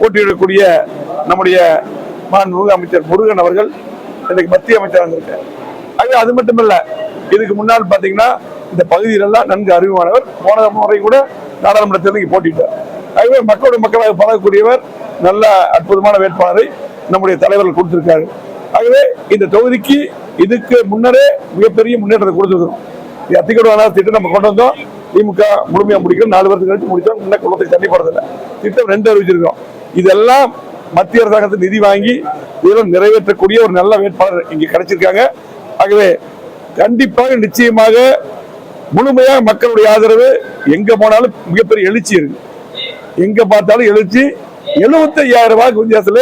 போட்டியிடக்கூடிய நம்முடைய மாண்புமிகு அமைச்சர் முருகன் அவர்கள் இன்னைக்கு மத்திய அமைச்சராக இருக்கார். ஆகவே அது மட்டுமல்ல, இதுக்கு முன்னால் பாத்தீங்கன்னா இந்த பகுதியிலெல்லாம் நன்கு அறிவுமானவர். போன முறை கூட நாடாளுமன்ற தேர்தலுக்கு போட்டிட்டார். ஆகவே மக்களோட மக்களாக பழகக்கூடியவர், நல்ல அற்புதமான வேட்பாளரை நம்முடைய தலைவர்கள் கொடுத்திருக்காரு. ஆகவே இந்த தொகுதிக்கு இதுக்கு முன்னரே மிகப்பெரிய முன்னேற்றத்தை கொடுத்துருக்கிறோம். அத்திக்கடை திட்டம் நம்ம கொண்டு வந்தோம். திமுக முழுமையா முடிக்கணும், 4 வருஷம் கழிச்சு முடிச்சோம். இன்னும் குளத்துக்கு தண்ணி போறதில்லை. திட்டம் 2 அறிவிச்சிருக்கோம். இதெல்லாம் மத்திய அரசாங்கத்தில் நிதி வாங்கி இதெல்லாம் நிறைவேற்றக்கூடிய ஒரு நல்ல வேட்பாளர் இங்க கிடைச்சிருக்காங்க. ஆகவே கண்டிப்பாக நிச்சயமாக முழுமையாக மக்களுடைய ஆதரவு எங்க போனாலும் மிகப்பெரிய எழுச்சி இருக்கு. எங்க பார்த்தாலும் எழுச்சி. 75,000 வாக்கு வித்தியாசத்துல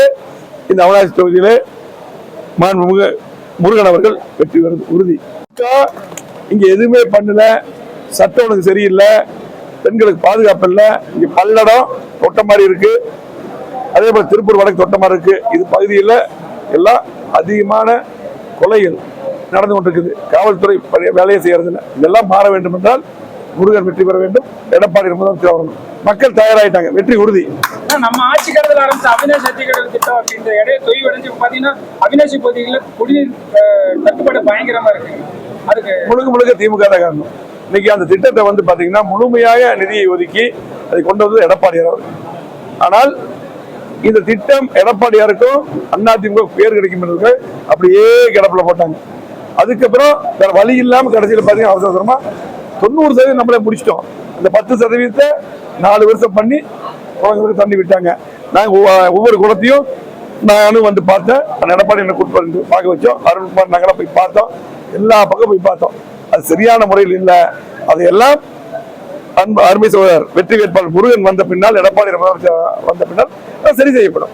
இந்த அவனாசி தொகுதியில மாண்புமிகு முருகன் அவர்கள் வெற்றி வருது உறுதி. இங்க எதுவுமே பண்ணல, சட்டம் ஒழுங்கு சரியில்லை, பெண்களுக்கு பாதுகாப்பு இல்லை, இங்க பல்லடம் தொட்ட மாதிரி இருக்கு, அதே போல திருப்பூர் வடக்கு தொட்ட மாதிரி இருக்கு. இது பகுதியில் எல்லாம் அதிகமான கொலைகள் நடந்து கொண்டிருக்குது. காவல்துறை வேலையை செய்யறதில்லை. இதெல்லாம் மாற வேண்டும் என்றால் முருகன் வெற்றி பெற வேண்டும், எடப்பாடி முதலமைச்சர் வரணும். மக்கள் தயாராயிட்டாங்க, வெற்றி உறுதி. நம்ம ஆட்சி கடத்தில் ஆரம்பிச்ச அவினாசி அத்திக்கடல் திட்டம் அப்படின்ற இடையே தொய்வடைஞ்சு பாத்தீங்கன்னா அவினாசி பகுதிகளில் குடிநீர் தட்டுப்பாடு பயங்கரமா இருக்கு. அதுக்கு முழுக்க திமுக தான் காரணம். இன்னைக்கு அந்த திட்டத்தை வந்து பாத்தீங்கன்னா முழுமையாக நிதியை ஒதுக்கி அதை கொண்டு வந்தது எடப்பாடியார் அவர்கள். ஆனால் இந்த திட்டம் எடப்பாடியாருக்கும் அதிமுக பேர் கிடைக்கும் என்று அப்படியே கிடப்புல போட்டாங்க. அதுக்கப்புறம் வேற வழி இல்லாம கடைசியில் பாத்தீங்கன்னா அவசரமா 90% நம்மளே முடிச்சிட்டோம். இந்த 10% 4 வருஷம் பண்ணி குளங்களுக்கு தண்ணி விட்டாங்க. நாங்க ஒவ்வொரு குளத்தையும் நானும் வந்து பார்த்தேன். எடப்பாடி என்ன கூட்டு பார்க்க வச்சோம். அருண்குமார் நகர போய் பார்த்தோம். எல்லா பக்கம் போய் பார்த்தோம். அது சரியான முறையில் இல்லை. அதையெல்லாம் அருமை சகோதரர் வெற்றி வேட்பாளர் முருகன் வந்த பின்னால், எடப்பாடி வந்த பின்னால் சரி செய்யப்படும்.